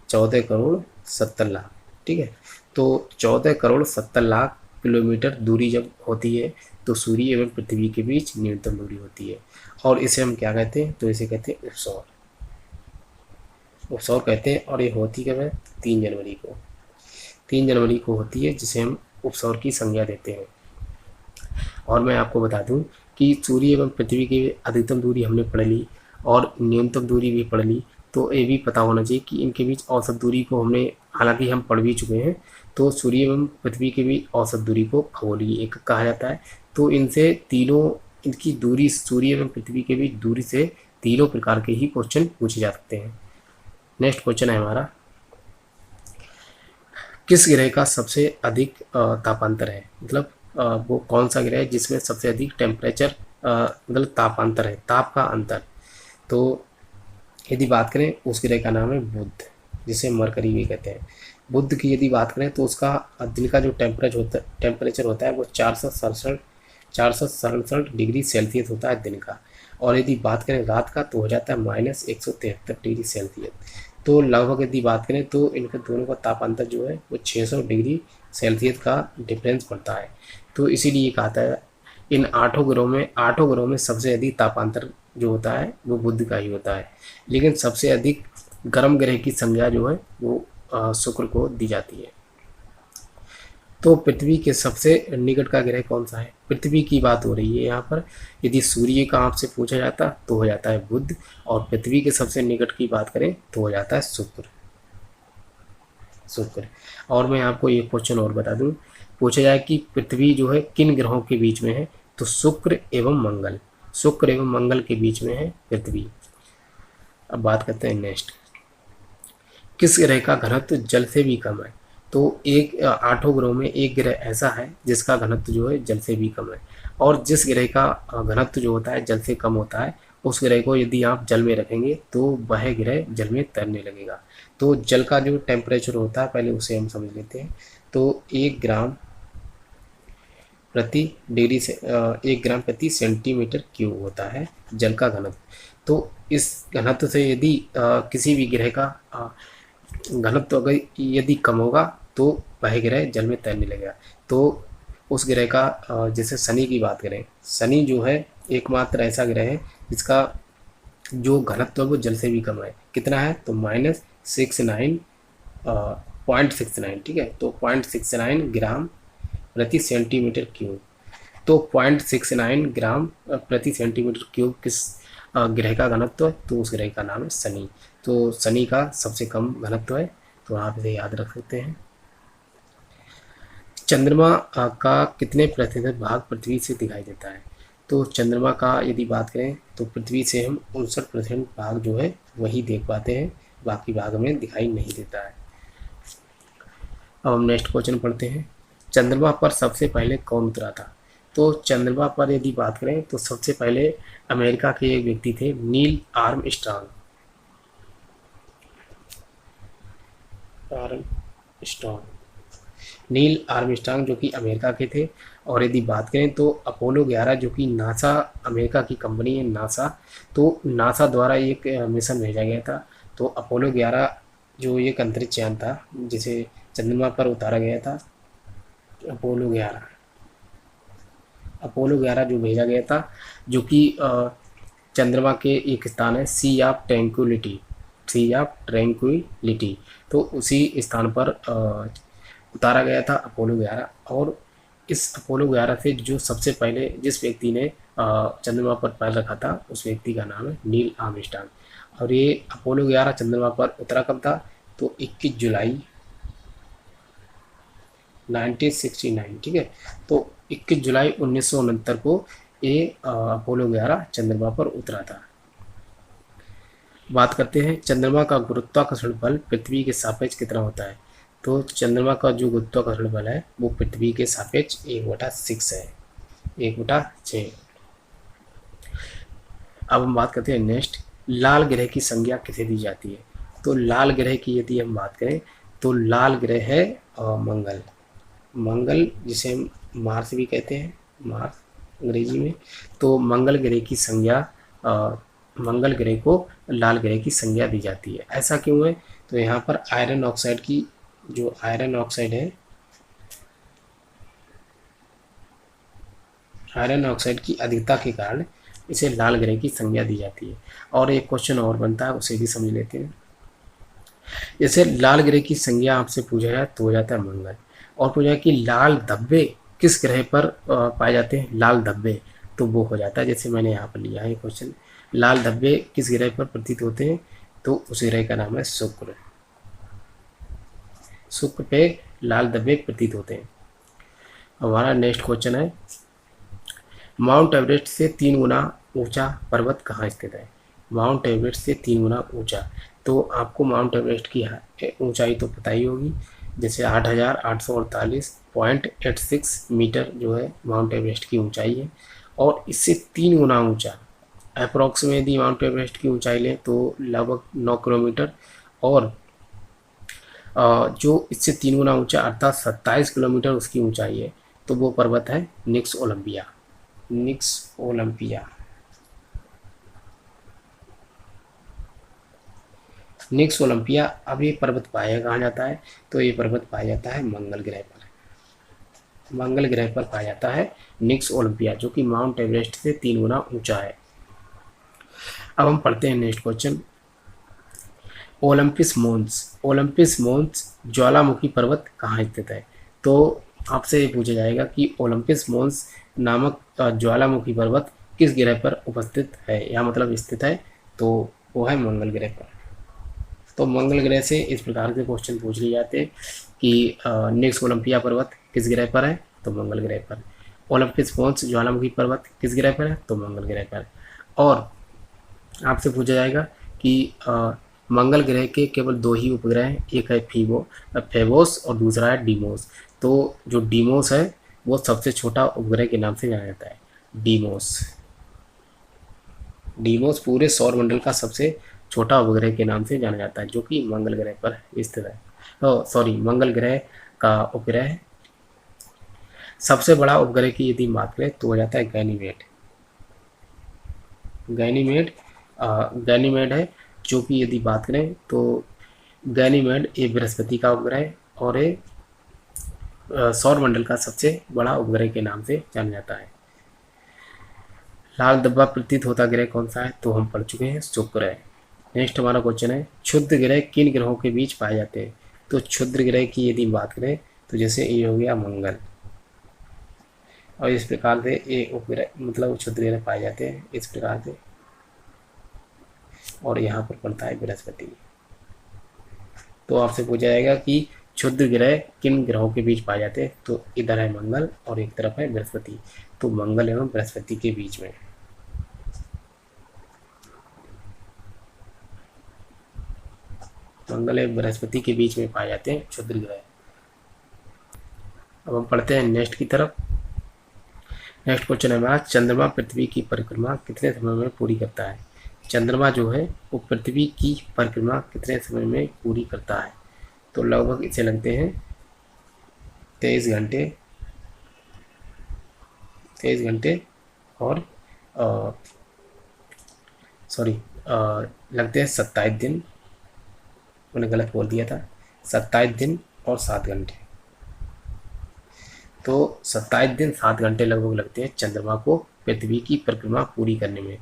14 करोड़ 70 लाख, ठीक है। तो 14 करोड़ 70 लाख किलोमीटर दूरी जब होती है तो सूर्य एवं पृथ्वी के बीच न्यूनतम दूरी होती है, और इसे हम क्या कहते हैं, तो इसे कहते हैं उपसौर कहते हैं। और ये होती कब है, 3 जनवरी को होती है, जिसे हम उपसौर की संज्ञा देते हैं। और मैं आपको बता दूं कि सूर्य एवं पृथ्वी की अधिकतम दूरी हमने पढ़ ली और न्यूनतम दूरी भी पढ़ ली, तो ये भी पता होना चाहिए कि इनके बीच औसत दूरी को हमने, हालांकि हम पढ़ भी चुके हैं। तो सूर्य एवं पृथ्वी के बीच औसत दूरी को खगोलीय एकक कहा जाता है। तो इनकी दूरी, सूर्य एवं पृथ्वी के बीच दूरी से तीनों प्रकार के ही क्वेश्चन पूछे जा सकते हैं। नेक्स्ट क्वेश्चन है हमारा, किस ग्रह का सबसे अधिक तापांतर है, मतलब वो कौन सा ग्रह है जिसमें सबसे अधिक टेम्परेचर मतलब तापांतर है, ताप का अंतर। तो यदि बात करें उस ग्रह का नाम है बुध, जिसे मरकरी भी कहते हैं। बुध की यदि बात करें तो उसका दिन का जो टेम्परेचर होता है वो 467 डिग्री सेल्सियस होता है दिन का। और यदि बात करें रात का तो हो जाता है -173 डिग्री सेल्सियस। तो लगभग यदि बात करें तो इनके दोनों का तापांतर जो है वो 600 डिग्री सेल्सियस का डिफरेंस पड़ता है। तो इसीलिए कहता है इन 8 ग्रहों में सबसे अधिक तापांतर जो होता है वो बुध का ही होता है। लेकिन सबसे अधिक गर्म ग्रह की संज्ञा जो है वो शुक्र को दी जाती है। तो पृथ्वी के सबसे निकट का ग्रह कौन सा है, पृथ्वी की बात हो रही है यहाँ पर। यदि सूर्य का आपसे पूछा जाता तो हो जाता है बुध, और पृथ्वी के सबसे निकट की बात करें तो हो जाता है शुक्र। और मैं आपको एक क्वेश्चन और बता दूं, पूछा जाए कि पृथ्वी जो है किन ग्रहों के बीच में है, तो शुक्र एवं मंगल के बीच में है पृथ्वी। अब बात करते हैं नेक्स्ट, किस ग्रह का घनत्व जल से भी कम है? तो एक 8 ग्रहों में एक ग्रह ऐसा है जिसका घनत्व जो है जल से भी कम है, और जिस ग्रह का घनत्व जो होता है जल से कम होता है, उस ग्रह को यदि आप जल में रखेंगे तो वह ग्रह जल में तैरने लगेगा। तो जल का जो टेम्परेचर होता है पहले उसे हम समझ लेते हैं। तो 1 ग्राम प्रति डिग्री से 1 ग्राम प्रति सेंटीमीटर क्यूब होता है जल का घनत्व। तो इस घनत्व से यदि किसी भी ग्रह का घनत्व अगर यदि कम होगा तो वह ग्रह जल में तैरने लगेगा। तो उस ग्रह का जैसे शनि की बात करें, शनि जो है एकमात्र ऐसा ग्रह है जिसका जो घनत्व है वो जल से भी कम है। कितना है? तो -69.69, ठीक है। तो 0.69 ग्राम प्रति सेंटीमीटर क्यूब। तो 0.69 ग्राम प्रति सेंटीमीटर क्यूब किस ग्रह का घनत्व है? तो उस ग्रह का नाम है शनि। तो शनि का सबसे कम घनत्व है, तो आप इसे याद रख सकते हैं। चंद्रमा का कितने प्रतिशत भाग पृथ्वी से दिखाई देता है? तो चंद्रमा का यदि बात करें तो पृथ्वी से हम 59% भाग जो है वही देख पाते हैं, बाकी भाग हमें दिखाई नहीं देता है। अब हम नेक्स्ट क्वेश्चन पढ़ते हैं। चंद्रमा पर सबसे पहले कौन उतरा था? तो चंद्रमा पर यदि बात करें तो सबसे पहले अमेरिका के एक व्यक्ति थे, नील आर्मस्ट्रांग। नील आर्मस्ट्रांग जो कि अमेरिका के थे। और यदि बात करें तो अपोलो 11 जो कि नासा, अमेरिका की कंपनी है नासा, तो नासा द्वारा एक मिशन भेजा गया था। तो अपोलो 11 जो एक अंतरिक्ष यान था जिसे चंद्रमा पर उतारा गया था, अपोलो 11 जो भेजा गया था, जो कि चंद्रमा के एक स्थान है सी ऑफ ट्रैंक्विलिटी, तो उसी स्थान पर उतारा गया था अपोलो 11। और इस अपोलो 11 से जो सबसे पहले जिस व्यक्ति ने चंद्रमा पर पैर रखा था उस व्यक्ति का नाम है नील आर्मस्ट्रांग। और ये अपोलो 11 चंद्रमा पर उतरा कब था? तो 21 जुलाई 1969, ठीक है। तो 21 जुलाई 1969 को ये अपोलो 11 चंद्रमा पर उतरा था। बात करते हैं चंद्रमा का गुरुत्वाकर्षण बल पृथ्वी के सापेक्ष कितना होता है? तो चंद्रमा का जो गुरुत्वाकर्षण बल है वो पृथ्वी के सापेक्ष 1/6 है, 1/6। अब हम बात करते हैं नेक्स्ट, लाल ग्रह की संज्ञा किसे दी जाती है? तो लाल ग्रह की यदि हम बात करें तो लाल ग्रह है मंगल, जिसे हम मार्स भी कहते हैं, मार्स अंग्रेजी में। तो मंगल ग्रह की संज्ञा, मंगल ग्रह को लाल ग्रह की संज्ञा दी जाती है। ऐसा क्यों है? तो यहाँ पर आयरन ऑक्साइड की, जो आयरन ऑक्साइड है, आयरन ऑक्साइड की अधिकता के कारण इसे लाल ग्रह की संज्ञा दी जाती है। और एक क्वेश्चन और बनता है, उसे भी समझ लेते हैं। जैसे लाल ग्रह की संज्ञा आपसे पूछा जाए तो हो जाता है मंगल, और पूछा कि लाल धब्बे किस ग्रह पर पाए जाते हैं, लाल धब्बे, तो वो हो जाता है, जैसे मैंने यहाँ पर लिया है क्वेश्चन, लाल धब्बे किस ग्रह पर प्रतीत होते हैं? तो उस ग्रह का नाम है शुक्र। शुक्र पे लाल धब्बे प्रतीत होते हैं। हमारा नेक्स्ट क्वेश्चन है, माउंट एवरेस्ट से 3 गुना ऊंचा पर्वत कहाँ स्थित है? माउंट एवरेस्ट से 3 गुना ऊंचा, तो आपको माउंट एवरेस्ट की ऊंचाई तो पता ही होगी, जैसे 8,848.86 मीटर जो है माउंट एवरेस्ट की ऊंचाई है। और इससे 3 गुना ऊंचा अप्रॉक्स में यदि माउंट एवरेस्ट की ऊंचाई लें तो लगभग 9 किलोमीटर, और जो इससे 3 गुना ऊंचा अर्थात 27 किलोमीटर उसकी ऊंचाई है, तो वो पर्वत है निक्स ओलंपिया। निक्स ओलंपिया। अब ये पर्वत पाया कहाँ जाता है? तो ये पर्वत पाया जाता है मंगल ग्रह पर। मंगल ग्रह पर पाया जाता है निक्स ओलंपिया, जो कि माउंट एवरेस्ट से 3 गुना ऊंचा है। अब हम पढ़ते हैं नेक्स्ट क्वेश्चन, ओलंपिस मोन्स ज्वालामुखी पर्वत कहाँ स्थित है? तो आपसे ये पूछा जाएगा कि ओलंपिस मोन्स नामक ज्वालामुखी पर्वत किस ग्रह पर उपस्थित है या मतलब स्थित है? तो वो है मंगल ग्रह पर। तो मंगल ग्रह से इस प्रकार के क्वेश्चन पूछ लिए जाते हैं कि नेक्स्ट ओलंपिया पर्वत किस ग्रह पर है? तो मंगल ग्रह पर। ओलंपिस मोन्स ज्वालामुखी पर्वत किस ग्रह पर है? तो मंगल ग्रह पर। और आपसे पूछा जाएगा कि मंगल ग्रह के केवल दो ही उपग्रह हैं, एक है फेबोस और दूसरा है डीमोस। तो जो डीमोस है वो सबसे छोटा उपग्रह के नाम से जाना जाता है, डीमोस। डीमोस पूरे सौर मंडल का सबसे छोटा उपग्रह के नाम से जाना जाता है, जो कि मंगल ग्रह पर स्थित है। सॉरी, मंगल ग्रह का उपग्रह है। सबसे बड़ा उपग्रह की यदि बात करें तो हो जाता है गैनीमेड। गैनीमेड गैनीमेड है, जो कि यदि बात करें तो गैनीमेड ये बृहस्पति का उपग्रह है और ये सौर मंडल का सबसे बड़ा उपग्रह के नाम से जाना जाता है। लाल धब्बा प्रतीत होता ग्रह कौन सा है, तो हम पढ़ चुके हैं, शुक्र है। नेक्स्ट हमारा क्वेश्चन है, क्षुद्र ग्रह किन ग्रहों के बीच पाए जाते हैं। तो क्षुद्र ग्रह की यदि बात करें तो जैसे ये हो गया मंगल, और इस प्रकार से ये उपग्रह मतलब क्षुद्र ग्रह पाए जाते हैं इस प्रकार से, और यहाँ पर पड़ता है बृहस्पति। तो आपसे पूछा जाएगा कि क्षुद्र ग्रह किन ग्रहों के बीच पाए जाते हैं, तो इधर है मंगल और एक तरफ है बृहस्पति, तो मंगल एवं बृहस्पति के बीच में। मंगल एवं बृहस्पति के बीच में पाए जाते हैं क्षुद्र ग्रह। अब हम पढ़ते हैं नेक्स्ट की तरफ। नेक्स्ट क्वेश्चन है हमारा, चंद्रमा पृथ्वी की परिक्रमा कितने समय में पूरी करता है। चंद्रमा जो है वो पृथ्वी की परिक्रमा कितने समय में पूरी करता है, तो लगभग इसे लगते हैं 23 घंटे, 23 घंटे और लगते हैं 27 दिन, मैंने गलत बोल दिया था, 27 दिन और 7 घंटे। तो 27 दिन 7 घंटे लगभग लगते हैं चंद्रमा को पृथ्वी की परिक्रमा पूरी करने में।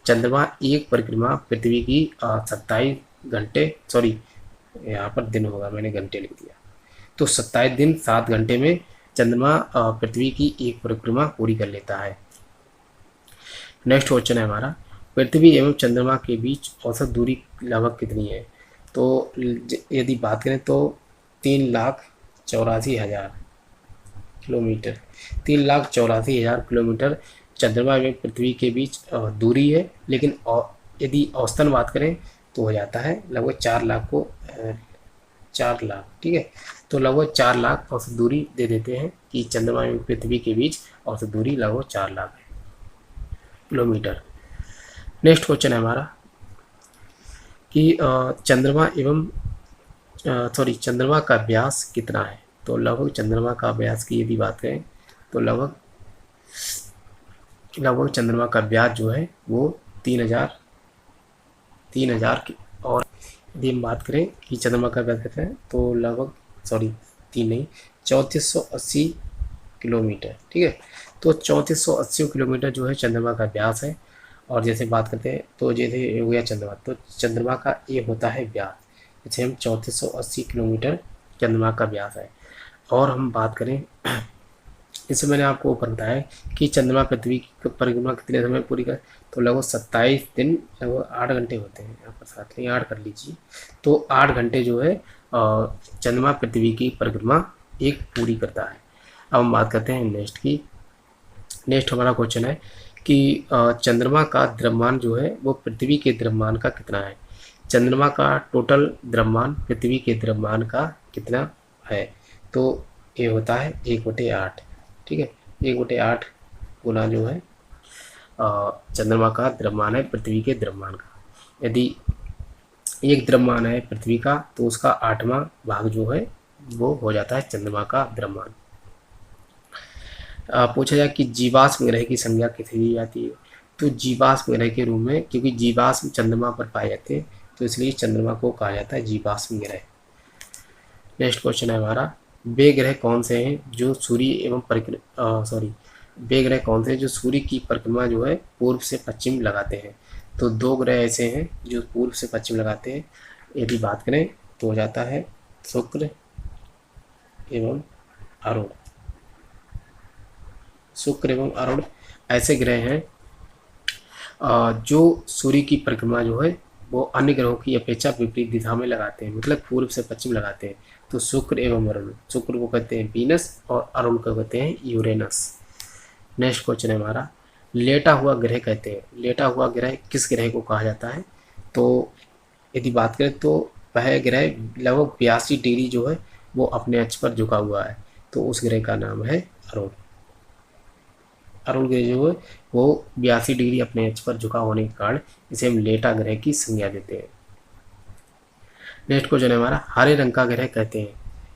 चंद्रमा एक परिक्रमा पृथ्वी की 27 घंटे, सॉरी यहाँ पर दिन होगा, मैंने घंटे लिख दिया, तो 27 दिन 7 घंटे में चंद्रमा पृथ्वी की एक परिक्रमा पूरी कर लेता है। नेक्स्ट क्वेश्चन है हमारा, पृथ्वी एवं चंद्रमा के बीच औसत दूरी लगभग कितनी है। तो यदि बात करें तो 3,84,000 किलोमीटर, 3,84,000 किलोमीटर चंद्रमा एवं पृथ्वी के बीच दूरी है। लेकिन यदि औसतन बात करें तो हो जाता है लगभग 4 लाख को 4 लाख, ठीक है, तो लगभग 4 लाख औसत दूरी दे देते हैं कि चंद्रमा एवं पृथ्वी के बीच औसत दूरी लगभग 4 लाख किलोमीटर। नेक्स्ट क्वेश्चन है हमारा कि चंद्रमा का व्यास कितना है। तो लगभग चंद्रमा का व्यास की यदि बात करें तो लगभग चंद्रमा का व्यास जो है वो 3,000 की, और यदि हम बात करें कि चंद्रमा का व्यास कितना है तो लगभग 3480 किलोमीटर, ठीक है, तो 3480 किलोमीटर जो है चंद्रमा का व्यास है। और जैसे बात करते हैं तो जैसे हो गया चंद्रमा, तो चंद्रमा का ये होता है व्यास, जैसे हम 3480 किलोमीटर चंद्रमा का व्यास है। और हम बात करें, इससे मैंने आपको ऊपर बताया कि चंद्रमा पृथ्वी की परिक्रमा कितने समय पूरी कर, तो लगभग 27 दिन लगभग 8 घंटे होते हैं, यहाँ पर साथ में 8 कर लीजिए, तो 8 घंटे जो है चंद्रमा पृथ्वी की परिक्रमा एक पूरी करता है। अब हम बात करते हैं नेक्स्ट की। नेक्स्ट हमारा क्वेश्चन है कि चंद्रमा का द्रव्यमान जो है वो पृथ्वी के द्रव्यमान का कितना है। चंद्रमा का टोटल द्रव्यमान पृथ्वी के द्रव्यमान का कितना है, तो ये होता है 1/8, ठीक है, 1/8 गुना जो है चंद्रमा का द्रव्यमान है पृथ्वी के द्रव्यमान का। यदि एक द्रव्यमान है पृथ्वी का तो उसका 8वां भाग जो है वो हो जाता है चंद्रमा का द्रव्यमान। पूछा जाए कि जीवाश्म ग्रह की संज्ञा किसे दी जाती है, तो जीवाश्म ग्रह के रूप में, क्योंकि जीवाश्म चंद्रमा पर पाए जाते हैं तो इसलिए चंद्रमा को कहा जाता है जीवाश्म ग्रह। नेक्स्ट क्वेश्चन है हमारा, वे ग्रह कौन से हैं जो सूर्य एवं वे ग्रह कौन से हैं जो सूर्य की परिक्रमा जो है पूर्व से पश्चिम लगाते हैं। तो 2 ग्रह ऐसे हैं जो पूर्व से पश्चिम लगाते हैं। यदि बात करें तो हो जाता है शुक्र एवं अरुण। शुक्र एवं अरुण ऐसे ग्रह हैं जो सूर्य की परिक्रमा जो है वो अन्य ग्रहों की अपेक्षा विपरीत दिशा में लगाते हैं, मतलब पूर्व से पश्चिम लगाते हैं। तो शुक्र एवं अरुण, शुक्र को कहते हैं वीनस और अरुण को कहते हैं यूरेनस। नेक्स्ट क्वेश्चन है हमारा, लेटा हुआ ग्रह कहते हैं। लेटा हुआ ग्रह किस ग्रह को कहा जाता है, तो यदि बात करें तो वह ग्रह लगभग 82 डिग्री जो है वो अपने अक्ष पर झुका हुआ है, तो उस ग्रह का नाम है अरुण। अरुण ग्रह जो है वो 82 डिग्री अपने अक्ष पर झुका होने के कारण इसे हम लेटा ग्रह की संज्ञा देते हैं। नेक्स्ट क्वेश्चन है हमारा, हरे रंग का ग्रह कहते हैं।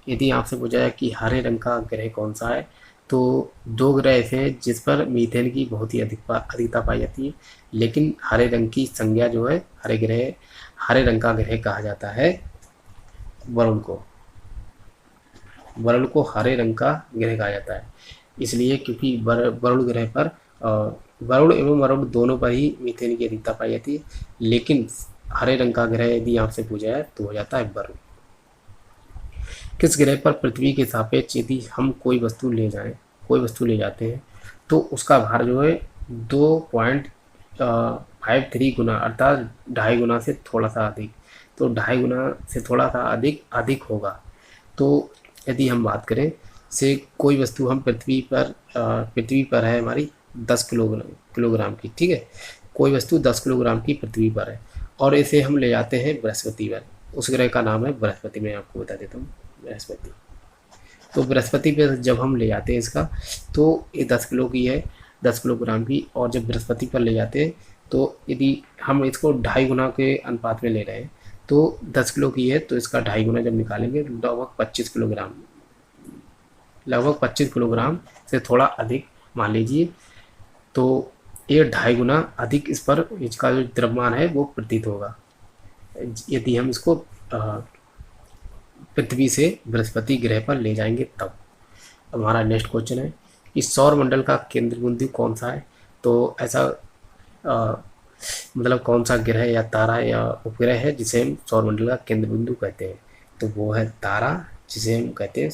यदि आपसे पूछा जाए कि हरे रंग का ग्रह कौन सा है, तो दो ग्रह ऐसे हैं जिस पर मीथेन की बहुत ही अधिकता पाई जाती है, लेकिन हरे रंग की संज्ञा जो है हरे रंग का ग्रह कहा जाता है वरुण को। वरुण को हरे रंग का ग्रह कहा जाता है, इसलिए क्योंकि वरुण ग्रह पर वरुण एवं वरुण दोनों पर ही मीथेन की अधिकता पाई जाती है, लेकिन हरे रंग का ग्रह यदि आपसे पूछा जाए तो हो जाता है वरुण। किस ग्रह पर पृथ्वी के सापेक्ष यदि हम कोई वस्तु ले जाते हैं तो उसका भार जो है 2.53 गुना अर्थात 2.5 गुना से थोड़ा सा अधिक, तो 2.5 गुना से थोड़ा सा अधिक होगा। तो यदि हम बात करें से कोई वस्तु हम पृथ्वी पर है हमारी 10 किलोग्राम की, ठीक है, कोई वस्तु 10 किलोग्राम की पृथ्वी पर है और इसे हम ले जाते हैं बृहस्पति पर। उस ग्रह का नाम है बृहस्पति, मैं आपको बता देता हूँ बृहस्पति। तो बृहस्पति पर जब हम ले जाते हैं इसका, तो ये 10 किलो की है, 10 किलोग्राम की, और जब बृहस्पति पर ले जाते हैं तो यदि हम इसको 2.5 गुना के अनुपात में ले रहे हैं तो 10 किलो की है तो इसका 2.5 गुना जब निकालेंगे लगभग 25 किलोग्राम से थोड़ा अधिक मान लीजिए, तो ये 2.5 गुना अधिक इस पर इसका जो द्रव्यमान है वो प्रतीत होगा यदि हम इसको पृथ्वी से बृहस्पति ग्रह पर ले जाएंगे तब। हमारा नेक्स्ट क्वेश्चन है कि सौर मंडल का केंद्र बिंदु कौन सा है। तो ऐसा मतलब कौन सा ग्रह या तारा या उपग्रह है जिसे हम सौर मंडल का केंद्र बिंदु कहते हैं, तो वो है तारा, जिसे हम कहते हैं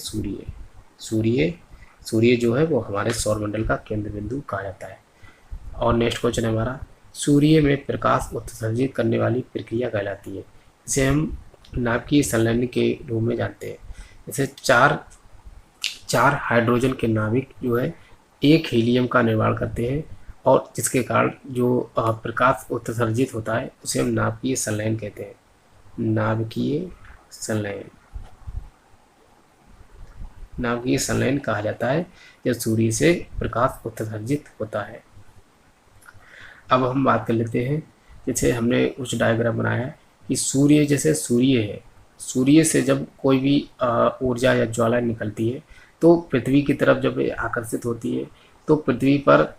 सूर्य जो है वो हमारे सौर मंडल का केंद्र बिंदु कहा जाता है। और नेक्स्ट क्वेश्चन है हमारा, सूर्य में प्रकाश उत्सर्जित करने वाली प्रक्रिया कहलाती है, इसे हम नाभिकीय संलयन के रूप में जानते हैं। जैसे चार हाइड्रोजन के नाभिक जो है एक हीलियम का निर्माण करते हैं और जिसके कारण जो प्रकाश उत्सर्जित होता है उसे हम नाभिकीय संलयन कहते हैं। नाभिकीय संलयन कहा जाता है जब सूर्य से प्रकाश उत्सर्जित होता है। अब हम बात कर लेते हैं, जैसे हमने कुछ डायग्राम बनाया है कि सूर्य है, सूर्य से जब कोई भी ऊर्जा या ज्वाला निकलती है तो पृथ्वी की तरफ जब ये आकर्षित होती है तो पृथ्वी पर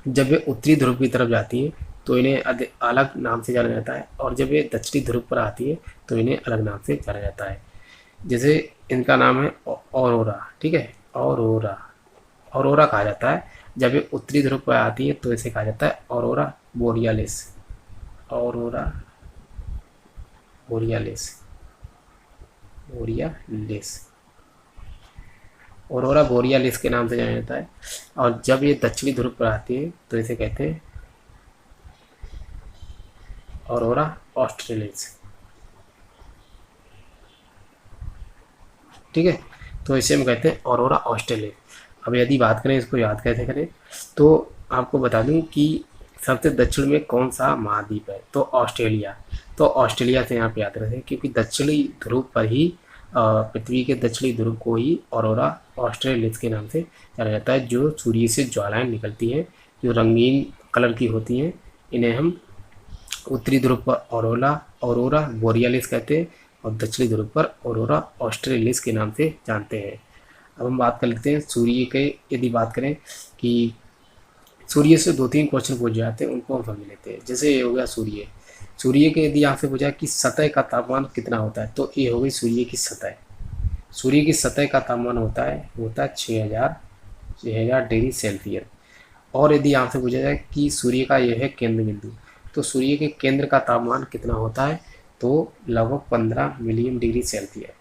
जब ये उत्तरी ध्रुव की तरफ जाती है तो इन्हें अलग नाम से जाना जाता है, और जब ये दक्षिणी ध्रुव पर आती है तो इन्हें अलग नाम से जाना जाता है। जैसे इनका नाम है ऑरोरा, ठीक है, ऑरोरा कहा जाता है। जब ये उत्तरी ध्रुव पर आती है तो इसे कहा जाता है ऑरोरा बोरियालिस। ऑरोरा बोरियालिस के नाम से जाना जाता है। और जब ये दक्षिणी ध्रुव पर आती है तो इसे कहते हैं ऑरोरा ऑस्ट्रेलिस, ठीक है, तो इसे हम कहते हैं ऑरोरा ऑस्ट्रेलिस। अब यदि बात करें इसको याद कैसे करें, तो आपको बता दूं कि सबसे दक्षिण में कौन सा महाद्वीप है, तो ऑस्ट्रेलिया। तो ऑस्ट्रेलिया से यहाँ पे याद रखें क्योंकि दक्षिणी ध्रुव पर ही पृथ्वी के दक्षिणी ध्रुव को ही ऑरोरा ऑस्ट्रेलिस के नाम से जाना जाता है। जो सूर्य से ज्वालाएं निकलती हैं जो रंगीन कलर की होती हैं, इन्हें हम उत्तरी ध्रुव पर ऑरोरा बोरियालिस कहते हैं और दक्षिणी ध्रुव पर ऑरोरा ऑस्ट्रेलिस के नाम से जानते हैं। अब हम बात कर लेते हैं सूर्य के। यदि बात करें कि सूर्य से 2-3 क्वेश्चन पूछ जाते हैं, उनको हम समझ लेते हैं। जैसे ये हो गया सूर्य के यदि आपसे पूछा कि सतह का तापमान कितना होता है, तो ये हो गई सूर्य की सतह का तापमान होता है 6000 डिग्री सेल्सियस। और यदि आपसे पूछा जाए कि सूर्य का यह है केंद्र बिंदु, तो सूर्य के केंद्र का तापमान कितना होता है, तो लगभग 15 मिलियन डिग्री सेल्सियस।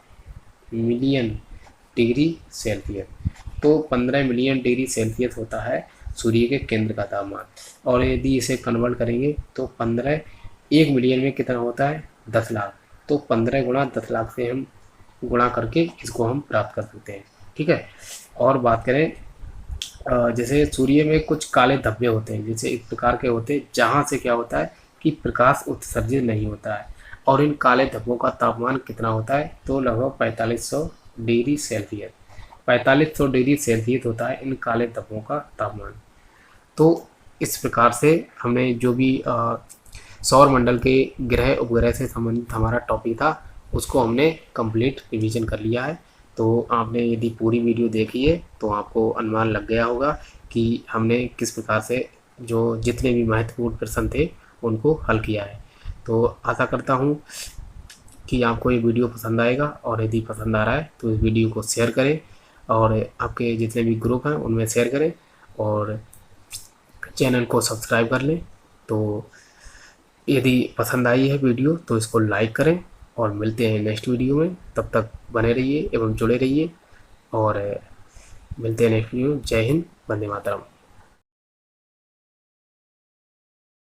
तो 15 मिलियन डिग्री सेल्सियस होता है सूर्य के केंद्र का तापमान। और यदि इसे कन्वर्ट करेंगे तो 1 मिलियन में कितना होता है, 10 लाख। तो 15 गुणा 10 लाख से हम गुणा करके इसको हम प्राप्त कर सकते हैं, ठीक है। और बात करें जैसे सूर्य में कुछ काले धब्बे होते हैं, जैसे एक प्रकार के होते हैं जहाँ से क्या होता है कि प्रकाश उत्सर्जित नहीं होता है। और इन काले धब्बों का तापमान कितना होता है, तो लगभग 4500 डिग्री सेल्सियस। 4500 डिग्री सेल्सियस होता है इन काले धब्बों का तापमान। तो इस प्रकार से हमने जो भी सौर मंडल के ग्रह उपग्रह से संबंधित हमारा टॉपिक था उसको हमने कंप्लीट रिवीजन कर लिया है। तो आपने यदि पूरी वीडियो देखी है तो आपको अनुमान लग गया होगा कि हमने किस प्रकार से जो जितने भी महत्वपूर्ण प्रश्न थे उनको हल किया है। तो आशा करता हूँ कि आपको ये वीडियो पसंद आएगा, और यदि पसंद आ रहा है तो इस वीडियो को शेयर करें और आपके जितने भी ग्रुप हैं उनमें शेयर करें, और चैनल को सब्सक्राइब कर लें। तो यदि पसंद आई है वीडियो तो इसको लाइक करें, और मिलते हैं नेक्स्ट वीडियो में। तब तक बने रहिए एवं जुड़े रहिए, और मिलते हैं नेक्स्ट वीडियो। जय हिंद, वंदे मातरम।